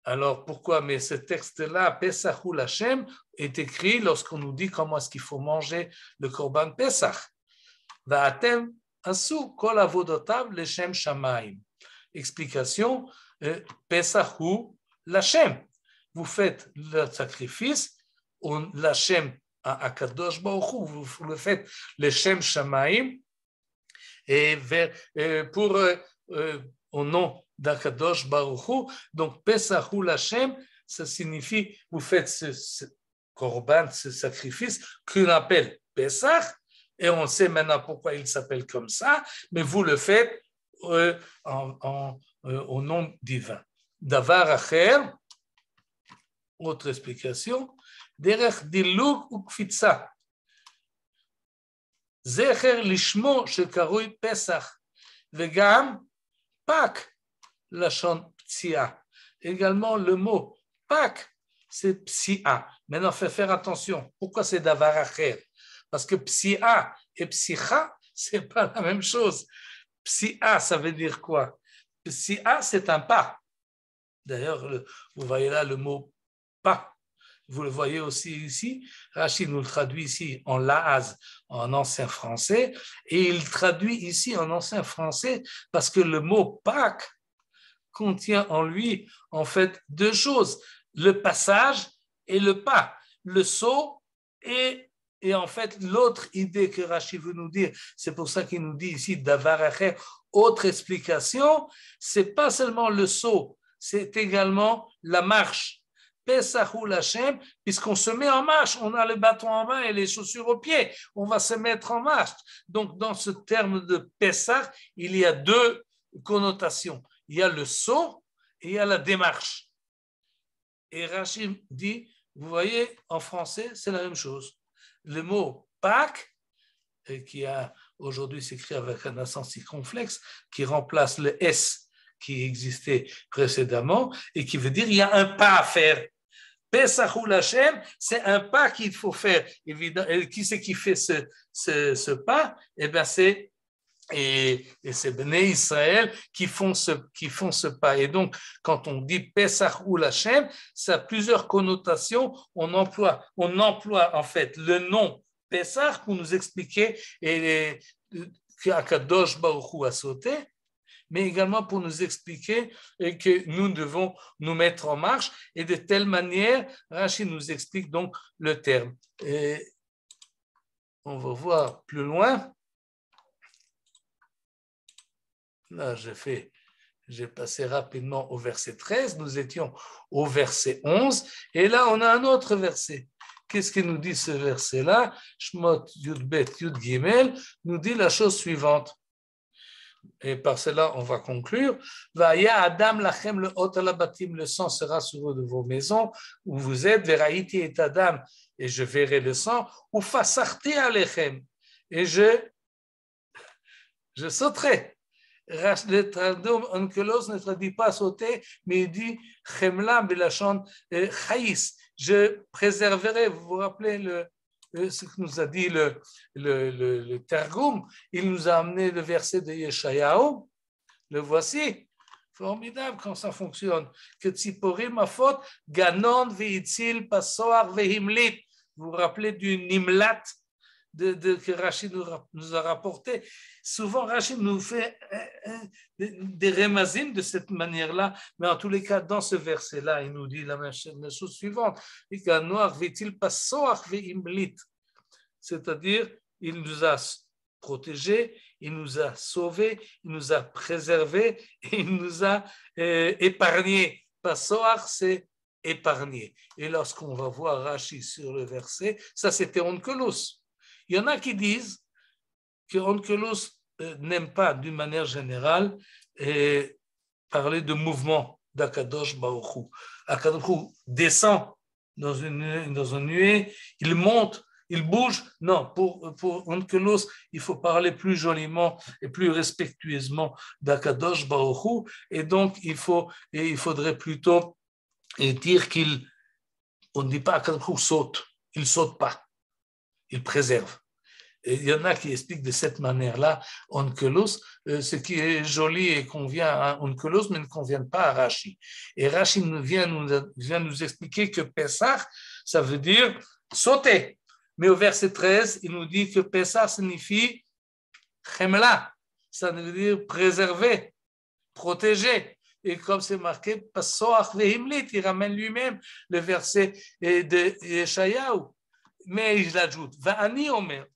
Alors pourquoi? Mais ce texte-là, Pesach ou Lachem, est écrit lorsqu'on nous dit comment est-ce qu'il faut manger le Korban Pesach. Va'atem asu kol avodotav leshem shamayim. Explication, Pesach ou Lachem. Vous faites le sacrifice, Lachem à Akadosh Baruch Hu, vous le faites le Shem Shamaim, et au nom d'Akadosh Baruch Hu. Donc Pesach ou Lachem, ça signifie vous faites ce korban, ce sacrifice qu'on appelle Pesach, et on sait maintenant pourquoi il s'appelle comme ça, mais vous le faites au nom divin. Davar acher, autre explication, derech dilug ukfitsa. Zecher lishmo shekaroui Pesach, vegam Pâques, lachon psia. Également le mot Pâques, c'est psia. Maintenant, il faut faire attention. Pourquoi c'est davar acher? Parce que psia et psicha, c'est pas la même chose. Psia, ça veut dire quoi? Psia, c'est un pas. D'ailleurs, vous voyez là le mot pas. Vous le voyez aussi ici. Rashi nous le traduit ici en laaz, en ancien français, et il traduit ici en ancien français parce que le mot Pâques contient en lui, en fait, deux choses, le passage et le pas, le saut et en fait, l'autre idée que Rashi veut nous dire, c'est pour ça qu'il nous dit ici davar acher, autre explication, c'est pas seulement le saut, c'est également la marche. Pesach ou Lachem, puisqu'on se met en marche, on a le bâton en main et les chaussures aux pieds, on va se mettre en marche. Donc, dans ce terme de Pesach, il y a deux connotations. Il y a le saut et il y a la démarche. Et Rashi dit, vous voyez, en français, c'est la même chose. Le mot Pâques, qui a aujourd'hui s'écrit avec un accent circonflexe, qui remplace le S qui existait précédemment et qui veut dire il y a un pas à faire. Pesachul Hashem, c'est un pas qu'il faut faire. Évidemment, qui c'est qui fait ce pas? Eh bien, c'est Bnei Israël qui font ce pas. Et donc, quand on dit Pesachul Hashem, ça a plusieurs connotations. On emploie en fait le nom Pesach pour nous expliquer qu'Akadosh Baruch Hu a sauté, mais également pour nous expliquer que nous devons nous mettre en marche. Et de telle manière, Rashi nous explique donc le terme. Et on va voir plus loin. Là, j'ai passé rapidement au verset 13. Nous étions au verset 11. Et là, on a un autre verset. Qu'est-ce qu'il nous dit ce verset-là? Shmot Yud Bet Yud Gimel nous dit la chose suivante. Et par cela, on va conclure. Vaya Adam lachem le hot alabatim, le sang sera sur eux de vos maisons où vous êtes. Veraïti et Adam, et je verrai le sang. Ou fasarti alechem, et je sauterai. Le traducteur Onkelos ne traduit pas sauter, mais il dit chemla belachon chaïs. Je préserverai. Vous vous rappelez ce que nous a dit le Targum, il nous a amené le verset de Yeshayahu, le voici, formidable quand ça fonctionne, que Tziporim afot, ganon veitzil pasoar vehimlit, vous vous rappelez du nimlat que Rachid nous a rapporté. Souvent Rachid nous fait des remazim de cette manière-là, mais en tous les cas, dans ce verset-là, il nous dit la chose suivante, c'est-à-dire, il nous a protégés, il nous a sauvés, il nous a préservés, et il nous a épargnés. Passoar, c'est épargné. Et lorsqu'on va voir Rashi sur le verset, ça c'était Onkelos. Il y en a qui disent que Onkelos n'aime pas d'une manière générale parler de mouvement d'Akadosh Baruch Hu. Akadosh Baruch Hu descend dans un nuée, il monte, il bouge. Non, pour Onkelos, il faut parler plus joliment et plus respectueusement d'Akadosh Baruch Hu, et donc il faudrait plutôt dire on ne dit pas Akadosh Baruch Hu saute, il ne saute pas. Il préserve. Et il y en a qui expliquent de cette manière-là Onkelos, ce qui est joli et convient à Onkelos, mais ne convient pas à Rashi. Et Rashi vient nous expliquer que Pessah, ça veut dire sauter. Mais au verset 13, il nous dit que Pessah signifie chemla, ça veut dire préserver, protéger. Et comme c'est marqué, Passoach vehimlit, il ramène lui-même le verset de Yeshayahu. Mais il ajoute, Va'ani Omer.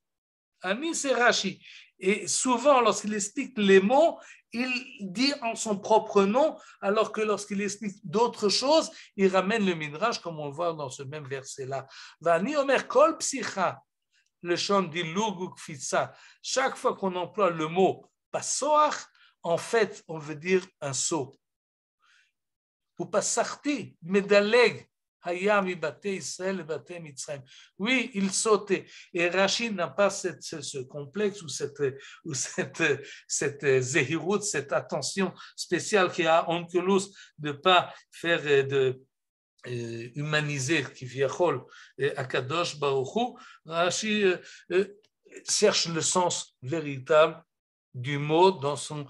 Ani, c'est Rashi. Et souvent, lorsqu'il explique les mots, il dit en son propre nom, alors que lorsqu'il explique d'autres choses, il ramène le Midrash, comme on le voit dans ce même verset-là. Va'ani Omer kol psicha. Le chant dit Luguk Fitsa. Chaque fois qu'on emploie le mot Passoach, en fait, on veut dire un saut. Ou Passarti, Medaleg. Oui, il sautait. Et Rashi n'a pas ce complexe ou cette zéhirout, cette attention spéciale qu'il y a à Onkelos de ne pas faire humaniser qui viachol Akadosh Baruch Hu. Rashi cherche le sens véritable du mot dans son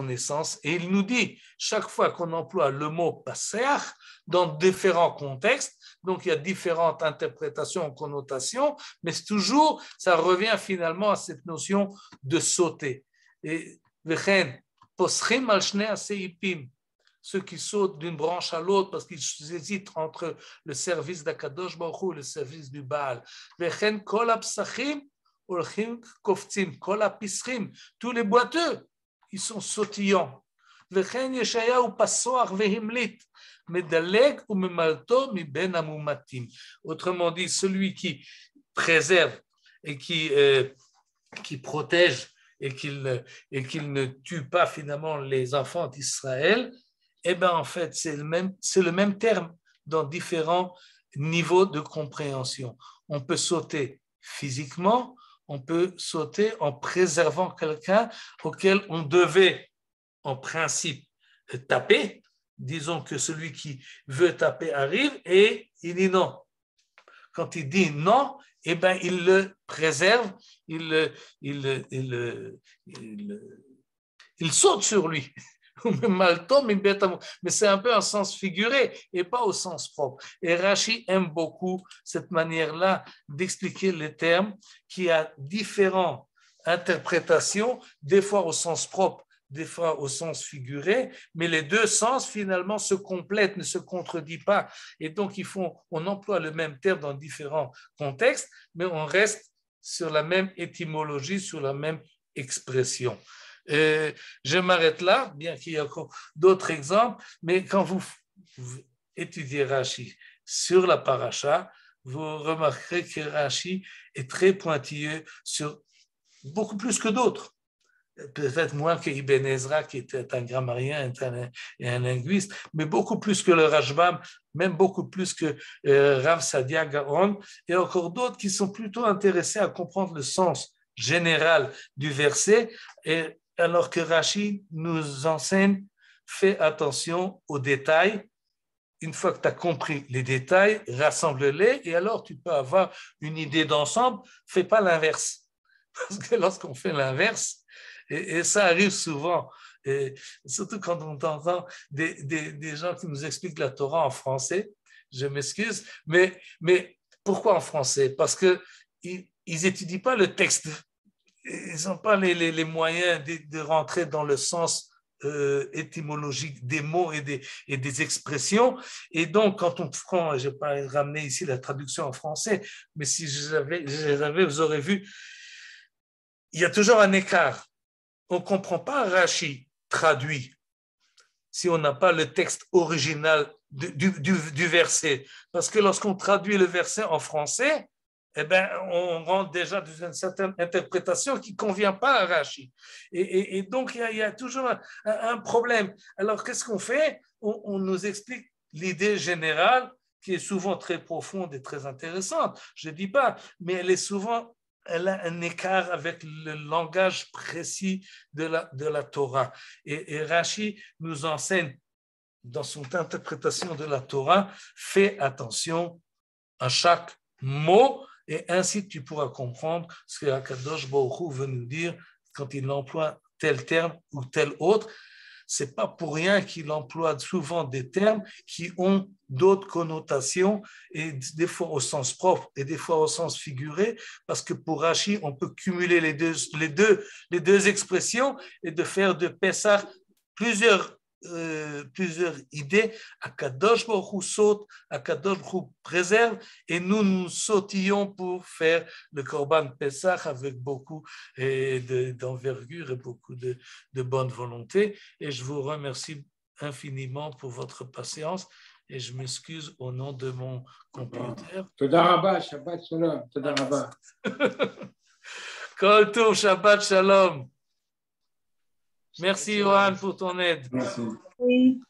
essence. Et il nous dit, chaque fois qu'on emploie le mot passeach dans différents contextes, donc il y a différentes interprétations, connotations, mais toujours, ça revient finalement à cette notion de sauter. Et ceux qui sautent d'une branche à l'autre parce qu'ils hésitent entre le service d'Akadosh Baruch Hu et le service du Baal. Tous les boiteux, ils sont sautillants. Autrement dit, celui qui préserve et qui protège et qu'il ne tue pas finalement les enfants d'Israël, eh bien en fait c'est le même terme dans différents niveaux de compréhension. On peut sauter physiquement, on peut sauter en préservant quelqu'un auquel on devait, en principe, taper. Disons que celui qui veut taper arrive et il dit non. Quand il dit non, eh ben, il le préserve, il saute sur lui. Mais c'est un peu un sens figuré et pas au sens propre. Et Rashi aime beaucoup cette manière-là d'expliquer les termes qui a différentes interprétations, des fois au sens propre, des fois au sens figuré, mais les deux sens finalement se complètent, ne se contredisent pas. Et donc on emploie le même terme dans différents contextes, mais on reste sur la même étymologie, sur la même expression. Je m'arrête là, bien qu'il y ait encore d'autres exemples, mais quand vous étudiez Rashi sur la paracha, vous remarquerez que Rashi est très pointilleux sur beaucoup plus que d'autres. Peut-être moins que Ibn Ezra, qui était un grammairien et un linguiste, mais beaucoup plus que le Rashbam, même beaucoup plus que Rav Sadia Gaon, et encore d'autres qui sont plutôt intéressés à comprendre le sens général du verset, et alors que Rashi nous enseigne, fais attention aux détails. Une fois que tu as compris les détails, rassemble-les, et alors tu peux avoir une idée d'ensemble, fais pas l'inverse. Parce que lorsqu'on fait l'inverse, et ça arrive souvent, et surtout quand on entend des gens qui nous expliquent la Torah en français, je m'excuse, mais pourquoi en français? Parce qu'ils n'étudient pas le texte, ils n'ont pas les moyens de rentrer dans le sens étymologique des mots et des expressions. Et donc, quand on prend, je n'ai pas ramené ici la traduction en français, mais si je les avais, vous aurez vu, il y a toujours un écart. On ne comprend pas Rashi traduit si on n'a pas le texte original du verset. Parce que lorsqu'on traduit le verset en français, eh ben, on rentre déjà dans une certaine interprétation qui ne convient pas à Rashi. Et donc, il y a toujours un problème. Alors, qu'est-ce qu'on fait? On nous explique l'idée générale qui est souvent très profonde et très intéressante. Je ne dis pas, mais elle a un écart avec le langage précis de la Torah. Et Rashi nous enseigne, dans son interprétation de la Torah, fais attention à chaque mot, et ainsi tu pourras comprendre ce que Akadosh Baruch Hu veut nous dire quand il emploie tel terme ou tel autre. C'est pas pour rien qu'il emploie souvent des termes qui ont d'autres connotations, et des fois au sens propre et des fois au sens figuré, parce que pour Rashi, on peut cumuler les deux expressions et de faire de Pessah plusieurs idées. Akadosh Baruch Hu saute, Akadosh Baruch Hu préserve, et nous sautillons pour faire le Korban Pessah avec beaucoup d'envergure et beaucoup de bonne volonté. Et je vous remercie infiniment pour votre patience, et je m'excuse au nom de mon computer. Toda Rabba, Shabbat Shalom. Toda Rabba. Kol Tov, Shabbat Shalom. Merci, Johan, pour ton aide. Merci. Oui.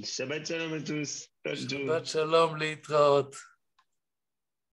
Shabbat Shalom à tous. Shabbat Shalom, Leitraot.